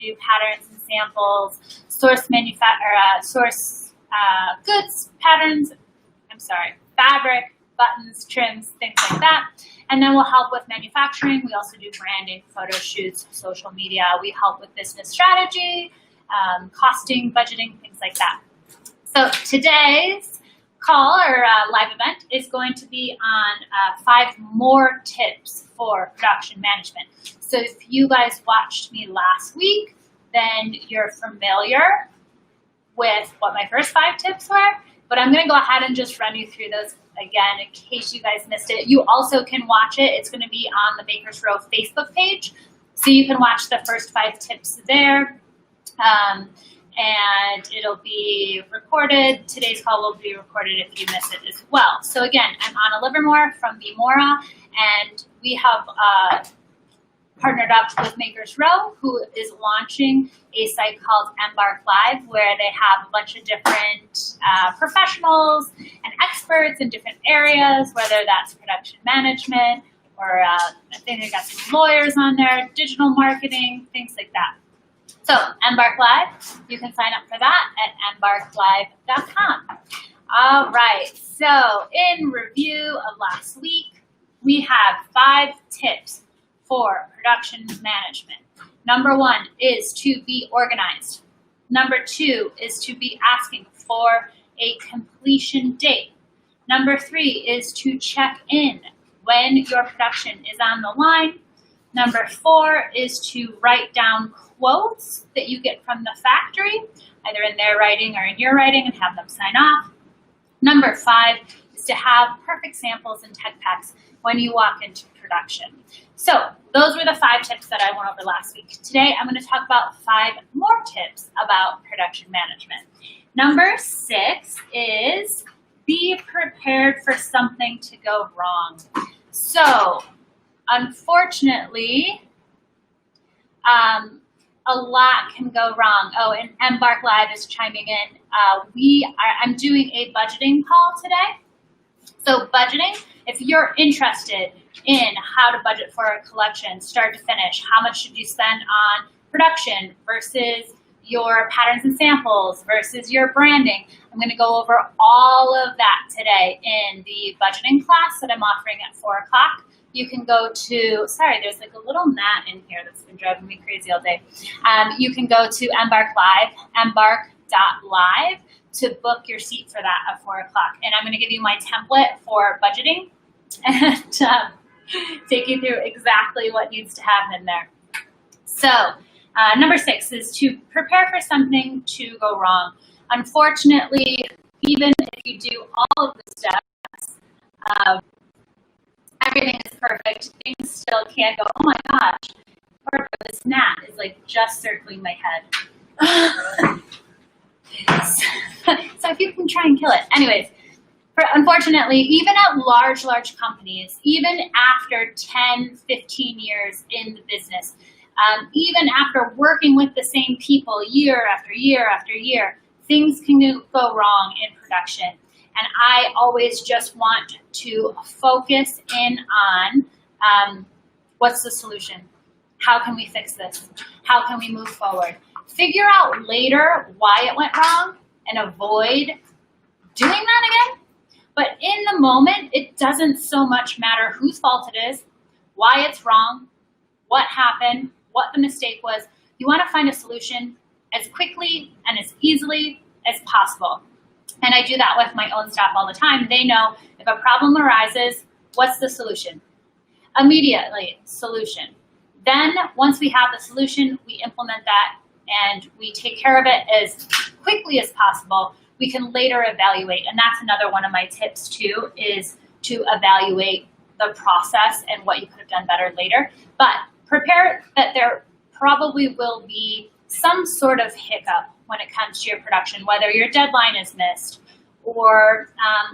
do patterns and samples, source goods, patterns, fabric, buttons, trims, things like that. And then we'll help with manufacturing. We also do branding, photo shoots, social media. We help with business strategy, costing, budgeting, things like that. So today's call or live event is going to be on 5 more tips for production management. So if you guys watched me last week, then you're familiar with what my first 5 tips were, but I'm going to go ahead and just run you through those again in case you guys missed it. You also can watch it. It's going to be on the Makers Row Facebook page, so you can watch the first 5 tips there. And it'll be recorded. Today's call will be recorded if you miss it as well. So again, I'm Anna Livermore from Bmora, and we have partnered up with Makers Row, who is launching a site called Embark Live, where they have a bunch of different professionals and experts in different areas, whether that's production management or I think they got some lawyers on there, digital marketing, things like that. So Embark Live, you can sign up for that at embarklive.com. All right, so in review of last week, we have 5 tips for production management. Number 1 is to be organized. Number 2 is to be asking for a completion date. Number 3 is to check in when your production is on the line. Number 4 is to write down quotes that you get from the factory, either in their writing or in your writing, and have them sign off. Number 5 is to have perfect samples and tech packs when you walk into production. So those were the 5 tips that I went over last week. Today, I'm going to talk about 5 more tips about production management. Number 6 is be prepared for something to go wrong. So unfortunately, a lot can go wrong. Oh, and Embark Live is chiming in. I'm doing a budgeting call today. So budgeting, if you're interested in how to budget for a collection, start to finish, how much should you spend on production versus your patterns and samples versus your branding, I'm going to go over all of that today in the budgeting class that I'm offering at 4 o'clock. You can go to, there's like a little gnat in here that's been driving me crazy all day. You can go to Embark Live, embark.live, to book your seat for that at 4 o'clock. And I'm going to give you my template for budgeting and take you through exactly what needs to happen in there. So number 6 is to prepare for something to go wrong. Unfortunately, even if you do all of the steps, everything is perfect, things still can't go, oh my gosh, or this gnat is like just circling my head. So if you can try and kill it. Anyways, unfortunately, even at large companies, even after 10, 15 years in the business, even after working with the same people year after year after year, things can go wrong in production. And I always just want to focus in on what's the solution? How can we fix this? How can we move forward? Figure out later why it went wrong and avoid doing that again. But in the moment, it doesn't so much matter whose fault it is, why it's wrong, what happened, what the mistake was. You want to find a solution as quickly and as easily as possible. And I do that with my own staff all the time. They know if a problem arises, what's the solution? Immediately, solution. Then once we have the solution, we implement that and we take care of it as quickly as possible. We can later evaluate. And that's another one of my tips too, is to evaluate the process and what you could have done better later. But prepare that there probably will be some sort of hiccup when it comes to your production, whether your deadline is missed or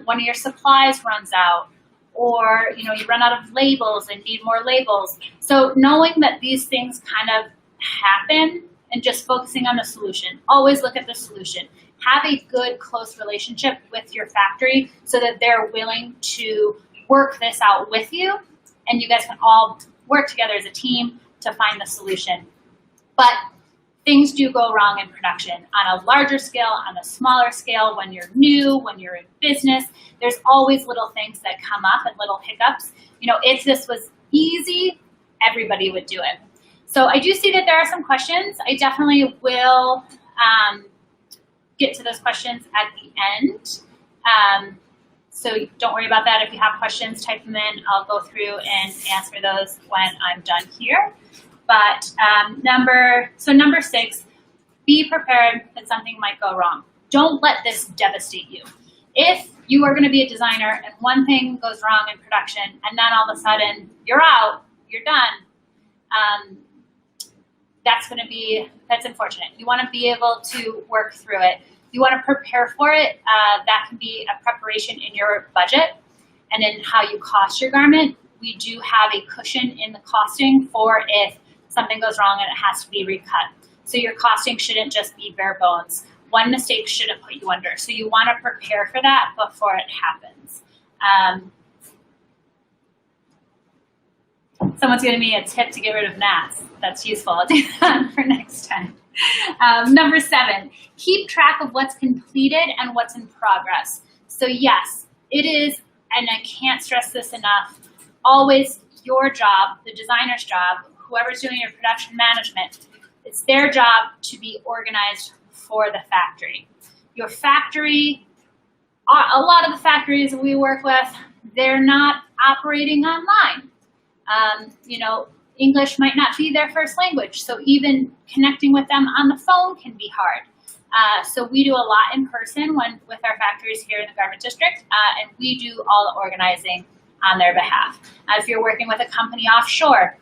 one of your supplies runs out, or you run out of labels and need more labels. So knowing that these things kind of happen and just focusing on the solution. Always look at the solution. Have a good, close relationship with your factory so that they're willing to work this out with you and you guys can all work together as a team to find the solution. But things do go wrong in production on a larger scale, on a smaller scale, when you're new, when you're in business. There's always little things that come up and little hiccups. You know, if this was easy, everybody would do it. So I do see that there are some questions. I definitely will get to those questions at the end. So don't worry about that. If you have questions, type them in. I'll go through and answer those when I'm done here. But number 6, be prepared that something might go wrong. Don't let this devastate you. If you are going to be a designer and one thing goes wrong in production and then all of a sudden you're out, you're done, that's unfortunate. You want to be able to work through it. You want to prepare for it. That can be a preparation in your budget and in how you cost your garment. We do have a cushion in the costing for if something goes wrong and it has to be recut. So your costing shouldn't just be bare bones. One mistake shouldn't put you under. So you want to prepare for that before it happens. Someone's giving me a tip to get rid of gnats. That's useful. I'll do that for next time. Number 7, keep track of what's completed and what's in progress. So yes, it is, and I can't stress this enough, always your job, the designer's job, whoever's doing your production management, it's their job to be organized for the factory. Your factory, a lot of the factories we work with, they're not operating online. You know, English might not be their first language, so even connecting with them on the phone can be hard. So we do a lot in person with our factories here in the Garment District, and we do all the organizing on their behalf. If you're working with a company offshore,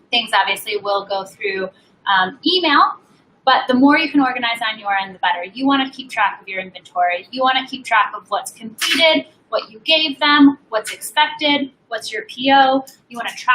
things obviously will go through email, but the more you can organize on your end, the better. You want to keep track of your inventory. You want to keep track of what's completed, what you gave them, what's expected, what's your PO. You want to track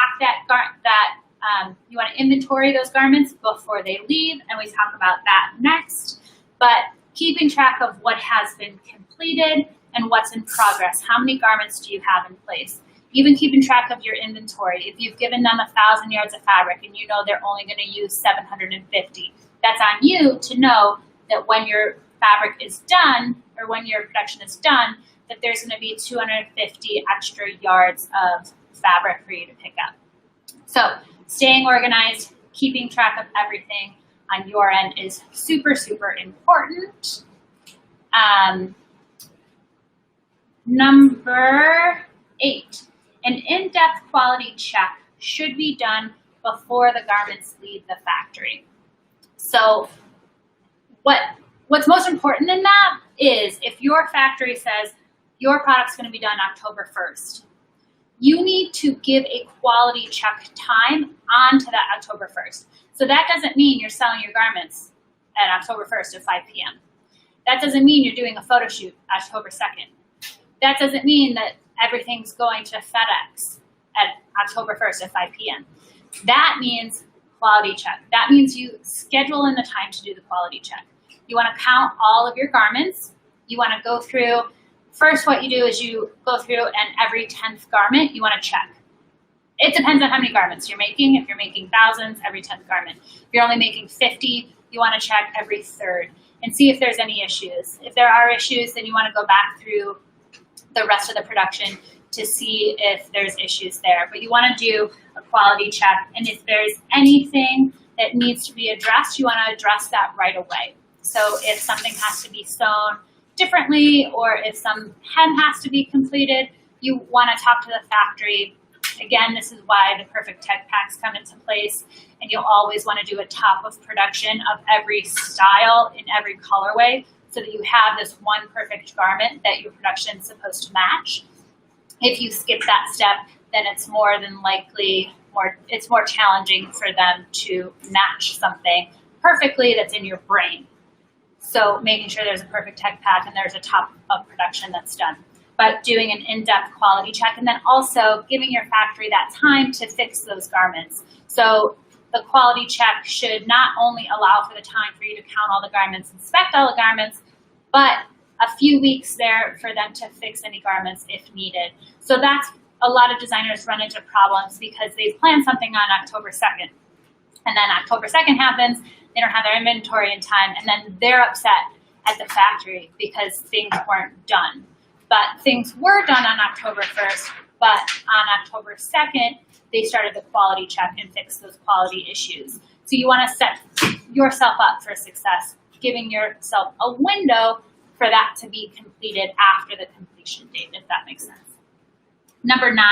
you want to inventory those garments before they leave, and we talk about that next. But keeping track of what has been completed and what's in progress. How many garments do you have in place? Even keeping track of your inventory. If you've given them 1,000 yards of fabric and you know they're only going to use 750, that's on you to know that when your fabric is done, or when your production is done, that there's going to be 250 extra yards of fabric for you to pick up. So staying organized, keeping track of everything on your end is super, super important. Number 8, an in-depth quality check should be done before the garments leave the factory. So what's most important in that is if your factory says your product's going to be done October 1st, you need to give a quality check time onto that October 1st. So that doesn't mean you're selling your garments at October 1st at 5 p.m. That doesn't mean you're doing a photo shoot October 2nd. That doesn't mean that everything's going to FedEx at October 1st at 5 p.m. That means quality check. That means you schedule in the time to do the quality check. You want to count all of your garments. You want to go through, first what you do is you go through and every 10th garment you want to check. It depends on how many garments you're making. If you're making thousands, every 10th garment. If you're only making 50, you want to check every 3rd and see if there's any issues. If there are issues, then you want to go back through the rest of the production to see if there's issues there. But you want to do a quality check, and if there's anything that needs to be addressed, you want to address that right away. So if something has to be sewn differently, or if some hem has to be completed, you want to talk to the factory. Again, this is why the perfect tech packs come into place, and you'll always want to do a top of production of every style in every colorway so that you have this one perfect garment that your production is supposed to match. If you skip that step, then it's more than likely it's more challenging for them to match something perfectly that's in your brain. So making sure there's a perfect tech pack and there's a top of production that's done. But doing an in-depth quality check, and then also giving your factory that time to fix those garments. So the quality check should not only allow for the time for you to count all the garments, inspect all the garments, but a few weeks there for them to fix any garments if needed. So that's a lot of designers run into problems because they've planned something on October 2nd. And then October 2nd happens, they don't have their inventory in time, and then they're upset at the factory because things weren't done. But things were done on October 1st, but on October 2nd, they started the quality check and fixed those quality issues. So you want to set yourself up for success, giving yourself a window for that to be completed after the completion date, if that makes sense. Number 9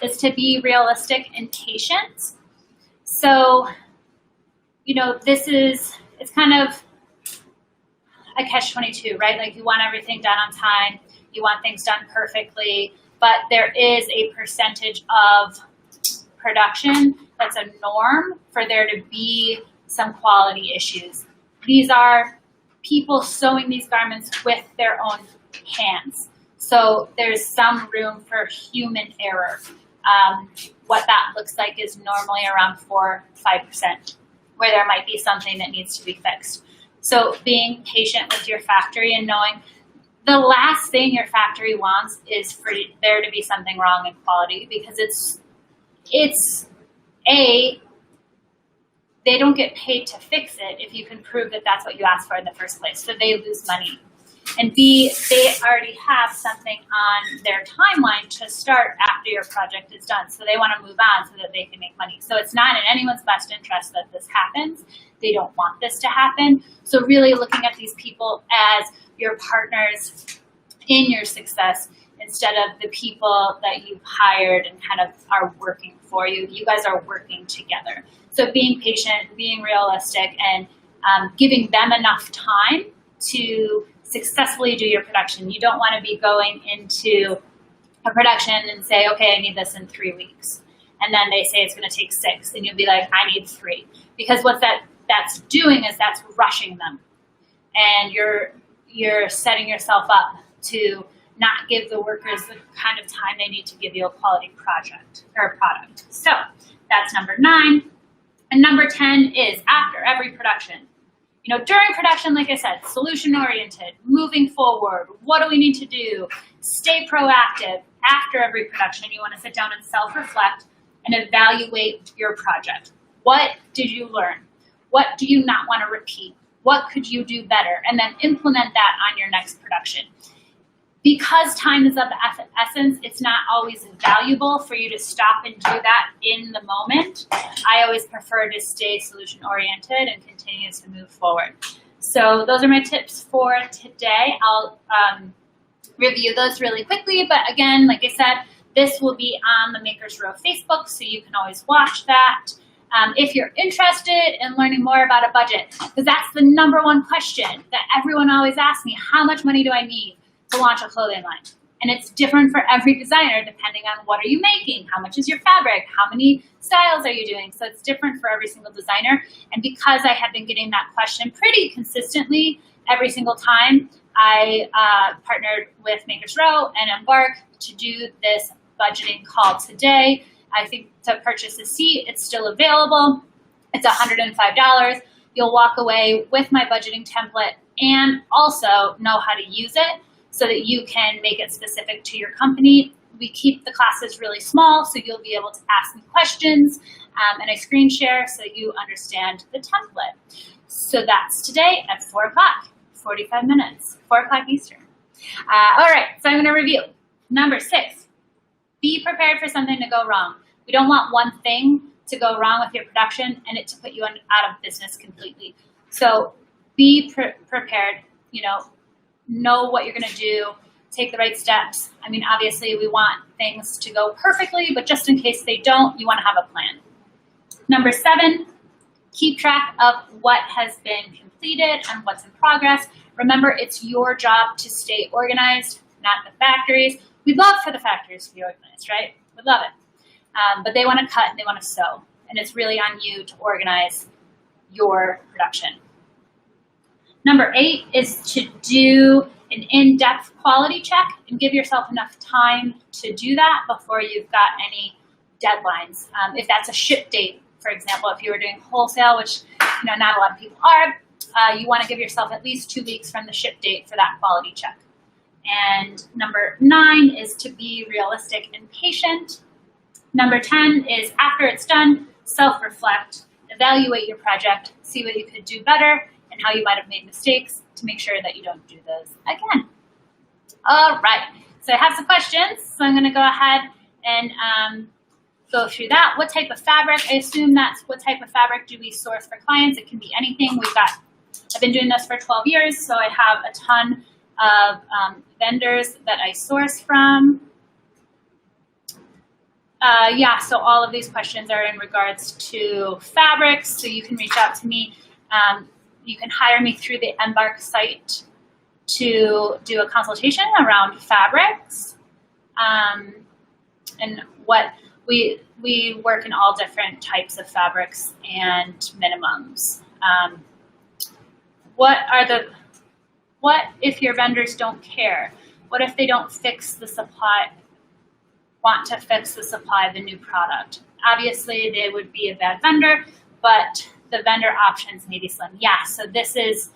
is to be realistic and patient. So, it's kind of a catch-22, right? Like, you want everything done on time, you want things done perfectly, but there is a percentage of production that's a norm for there to be some quality issues. These are people sewing these garments with their own hands. So there's some room for human error. What that looks like is normally around 4-5%, where there might be something that needs to be fixed. So being patient with your factory and knowing the last thing your factory wants is for there to be something wrong in quality, because they don't get paid to fix it if you can prove that that's what you asked for in the first place. So they lose money. And B, they already have something on their timeline to start after your project is done. So they want to move on so that they can make money. So it's not in anyone's best interest that this happens. They don't want this to happen. So really looking at these people as your partners in your success instead of the people that you've hired and kind of are working for you. You guys are working together. So being patient, being realistic, and giving them enough time to successfully do your production. You don't want to be going into a production and say, okay, I need this in 3 weeks. And then they say it's going to take 6. And you'll be like, I need 3. Because what that's doing is that's rushing them. And you're setting yourself up to not give the workers the kind of time they need to give you a quality project or product. So that's number 9. And number 10 is after every production. During production, like I said, solution-oriented, moving forward, what do we need to do? Stay proactive. After every production, you want to sit down and self-reflect and evaluate your project. What did you learn? What do you not want to repeat? What could you do better? And then implement that on your next production. Because time is of the essence, it's not always valuable for you to stop and do that in the moment. I always prefer to stay solution-oriented and continue to move forward. So those are my tips for today. I'll review those really quickly. But again, like I said, this will be on the Makers Row Facebook, so you can always watch that. If you're interested in learning more about a budget, because that's the number one question that everyone always asks me, how much money do I need to launch a clothing line? And it's different for every designer depending on what are you making, how much is your fabric, how many styles are you doing. So it's different for every single designer. And because I have been getting that question pretty consistently every single time, I partnered with Makers Row and Embark to do this budgeting call today. I think to purchase a seat, it's still available. It's $105. You'll walk away with my budgeting template and also know how to use it so that you can make it specific to your company. We keep the classes really small, so you'll be able to ask me questions and I screen share so you understand the template. So that's today at 4 o'clock, 45 minutes, 4 o'clock Eastern. All right, so I'm going to review. Number 6, be prepared for something to go wrong. We don't want one thing to go wrong with your production and it to put you out of business completely. So be prepared, know what you're going to do, take the right steps. I mean, obviously we want things to go perfectly, but just in case they don't, you want to have a plan. Number 7, keep track of what has been completed and what's in progress. Remember, it's your job to stay organized, not the factories. We'd love for the factories to be organized, right? We'd love it. But they want to cut and they want to sew. And it's really on you to organize your production. Number 8 is to do an in-depth quality check and give yourself enough time to do that before you've got any deadlines. If that's a ship date, for example, if you were doing wholesale, which not a lot of people are, you want to give yourself at least 2 weeks from the ship date for that quality check. And number 9 is to be realistic and patient. Number 10 is after it's done, self-reflect, evaluate your project, see what you could do better, and how you might have made mistakes to make sure that you don't do those again. All right, so I have some questions, so I'm gonna go ahead and go through that. What type of fabric? I assume that's what type of fabric do we source for clients? It can be anything. I've been doing this for 12 years, so I have a ton of vendors that I source from. Yeah, so all of these questions are in regards to fabrics, so you can reach out to me. You can hire me through the Embark site to do a consultation around fabrics. And what we work in all different types of fabrics and minimums. What if your vendors don't care? What if they don't want to fix the supply of the new product? Obviously, they would be a bad vendor, but the vendor options may be slim. Yeah, so this is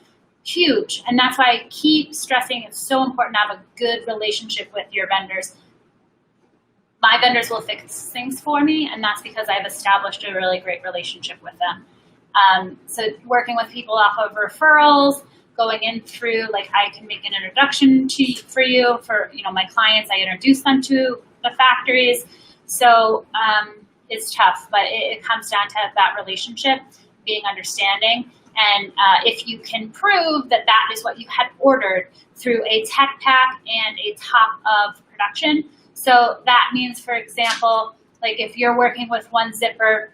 huge. And that's why I keep stressing it's so important to have a good relationship with your vendors. My vendors will fix things for me, and that's because I've established a really great relationship with them. So working with people off of referrals, going in through, like, I can make an introduction for you, my clients, I introduce them to the factories. So it's tough, but it comes down to that relationship, being understanding. And if you can prove that that is what you had ordered through a tech pack and a top of production. So that means, for example, like if you're working with one zipper,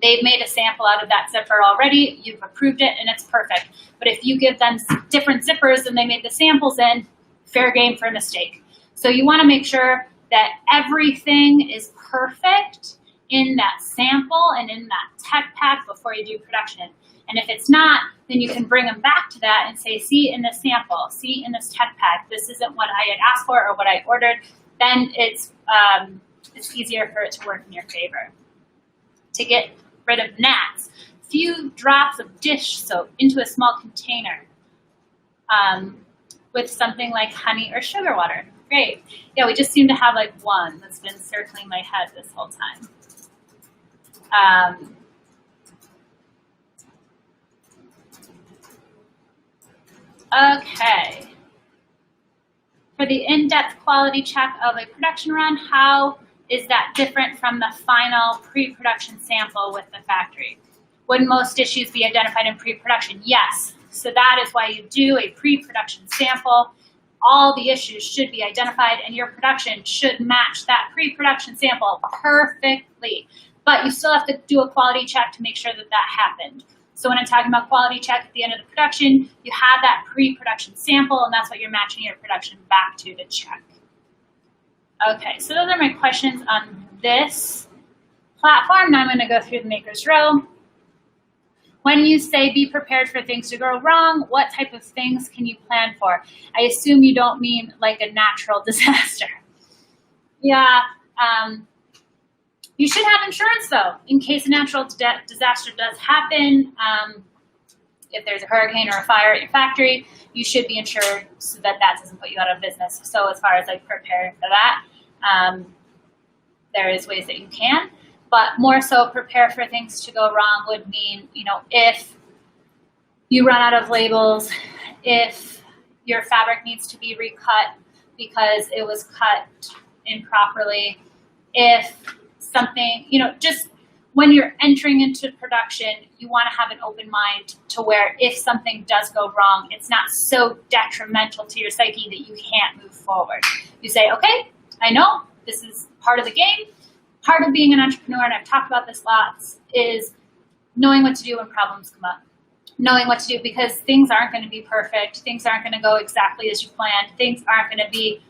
they've made a sample out of that zipper already, you've approved it, and it's perfect. But if you give them different zippers than they made the samples in, fair game for a mistake. So you want to make sure that everything is perfect in that sample and in that tech pack before you do production. And if it's not, then you can bring them back to that and say, see in this sample, see in this tech pack, this isn't what I had asked for or what I ordered. Then it's easier for it to work in your favor. To get rid of gnats, few drops of dish soap into a small container with something like honey or sugar water. Great. Yeah, we just seem to have like one that's been circling my head this whole time. Okay. For the in-depth quality check of a production run, how is that different from the final pre-production sample with the factory? Would most issues be identified in pre-production? Yes. So that is why you do a pre-production sample. All the issues should be identified, and your production should match that pre-production sample perfectly. But you still have to do a quality check to make sure that that happened. So when I'm talking about quality check at the end of the production, you have that pre-production sample, and that's what you're matching your production back to check. Okay, so those are my questions on this platform. Now I'm going to go through the Maker's Row. When you say be prepared for things to go wrong, what type of things can you plan for? I assume you don't mean like a natural disaster. Yeah, you should have insurance though, in case a natural disaster does happen. If there's a hurricane or a fire at your factory, you should be insured so that that doesn't put you out of business. So as far as like preparing for that, there is ways that you can. But more so, prepare for things to go wrong would mean, if you run out of labels, if your fabric needs to be recut because it was cut improperly, if something, just when you're entering into production, you want to have an open mind to where if something does go wrong, it's not so detrimental to your psyche that you can't move forward. You say, okay, I know this is part of the game. Part of being an entrepreneur, and I've talked about this lots, is knowing what to do when problems come up. Knowing what to do, because things aren't going to be perfect. Things aren't going to go exactly as you planned. Things aren't going to be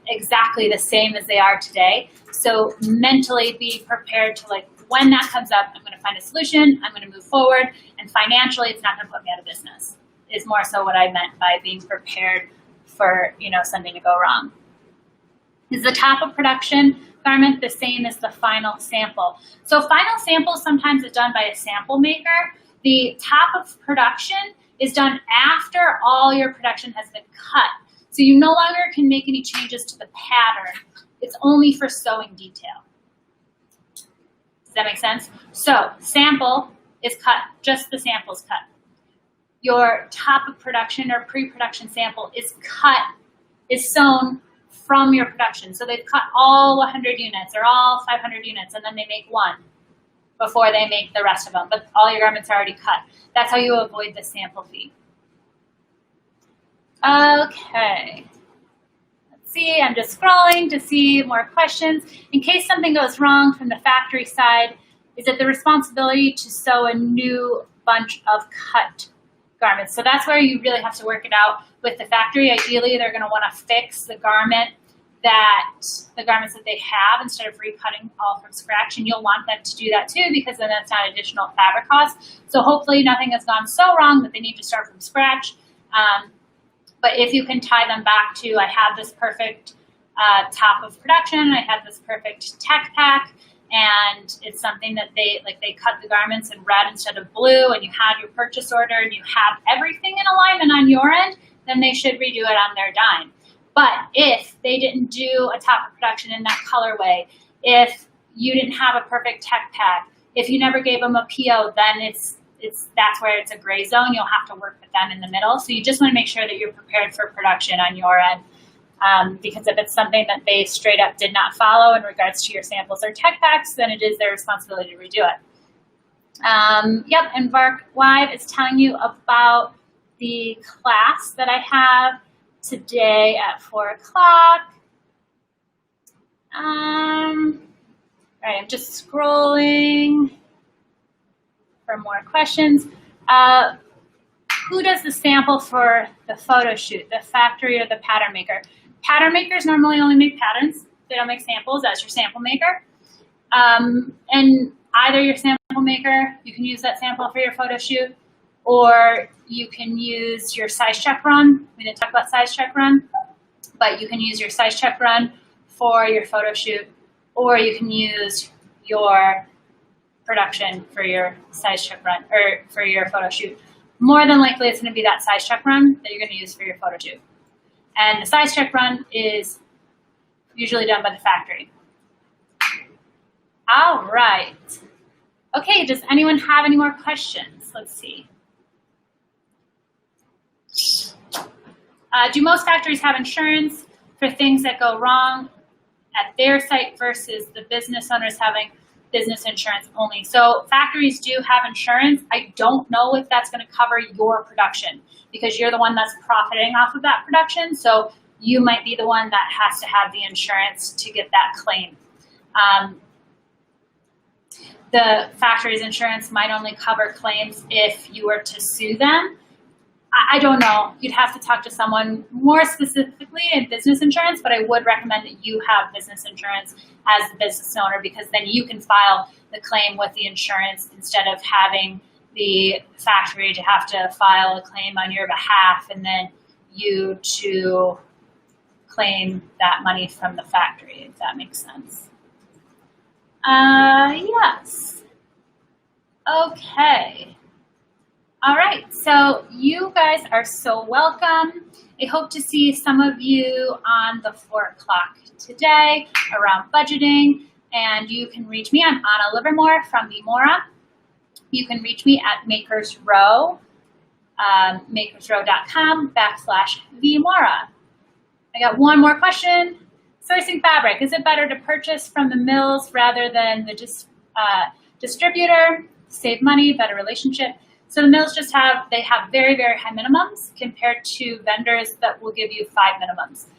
exactly the same as they are today. So mentally be prepared to, like, when that comes up, I'm going to find a solution. I'm going to move forward. And financially, it's not going to put me out of business, is more so what I meant by being prepared for, something to go wrong. Is the top of production garment the same as the final sample? So final sample sometimes is done by a sample maker. The top of production is done after all your production has been cut. So you no longer can make any changes to the pattern. It's only for sewing detail. Does that make sense? So sample is cut, just the sample's cut. Your top of production or pre-production sample is sewn from your production. So they've cut all 100 units or all 500 units, and then they make one before they make the rest of them. But all your garments are already cut. That's how you avoid the sample fee. Okay. Let's see, I'm just scrolling to see more questions. In case something goes wrong from the factory side, is it the responsibility to sew a new bunch of cut garments? So that's where you really have to work it out with the factory. Ideally, they're going to want to fix the garments that they have instead of recutting all from scratch. And you'll want them to do that too, because then that's not additional fabric cost. So hopefully nothing has gone so wrong that they need to start from scratch. But if you can tie them back to, I have this perfect top of production, I have this perfect tech pack, and it's something that they cut the garments in red instead of blue, and you had your purchase order, and you have everything in alignment on your end, then they should redo it on their dime. But if they didn't do a top of production in that colorway, if you didn't have a perfect tech pack, if you never gave them a PO, then that's where it's a gray zone. You'll have to work with them in the middle. So you just want to make sure that you're prepared for production on your end. Because if it's something that they straight up did not follow in regards to your samples or tech packs, then it is their responsibility to redo it. Yep, Embark Live is telling you about the class that I have today at 4 o'clock. All right, I'm just scrolling for more questions. Who does the sample for the photo shoot, the factory or the pattern maker? Pattern makers normally only make patterns. They don't make samples. That's your sample maker. And either your sample maker, you can use that sample for your photo shoot, or you can use your size check run. We didn't talk about size check run, but you can use your size check run for your photo shoot, or you can use your production for your size check run or for your photo shoot. More than likely, it's going to be that size check run that you're going to use for your photo shoot. And the size check run is usually done by the factory. All right. Okay, does anyone have any more questions? Let's see. Do most factories have insurance for things that go wrong at their site versus the business owners having business insurance only? So factories do have insurance. I don't know if that's going to cover your production because you're the one that's profiting off of that production. So you might be the one that has to have the insurance to get that claim. The factory's insurance might only cover claims if you were to sue them. I don't know. You'd have to talk to someone more specifically in business insurance, but I would recommend that you have business insurance as the business owner because then you can file the claim with the insurance instead of having the factory to have to file a claim on your behalf and then you to claim that money from the factory, if that makes sense. Yes. Okay. All right, so you guys are so welcome. I hope to see some of you on the 4 o'clock today around budgeting, and you can reach me. I'm Anna Livermore from VMora. You can reach me at Makers Row, makersrow.com/VMora. I got one more question. Sourcing fabric, is it better to purchase from the mills rather than the distributor? Save money, better relationship. So the mills they have very, very high minimums compared to vendors that will give you 5-yard minimums.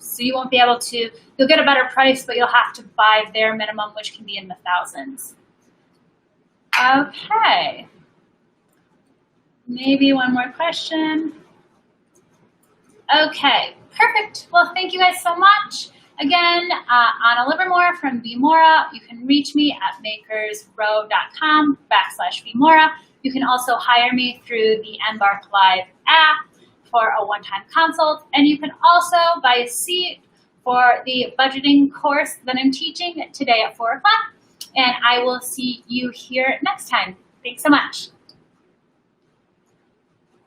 So you won't be able to, you'll get a better price, but you'll have to buy their minimum, which can be in the thousands. Okay. Maybe one more question. Okay, perfect. Well, thank you guys so much. Again, Anna Livermore from VMora. You can reach me at makersrow.com/VMora. You can also hire me through the Embark Live app for a one-time consult. And you can also buy a seat for the budgeting course that I'm teaching today at 4 o'clock. And I will see you here next time. Thanks so much.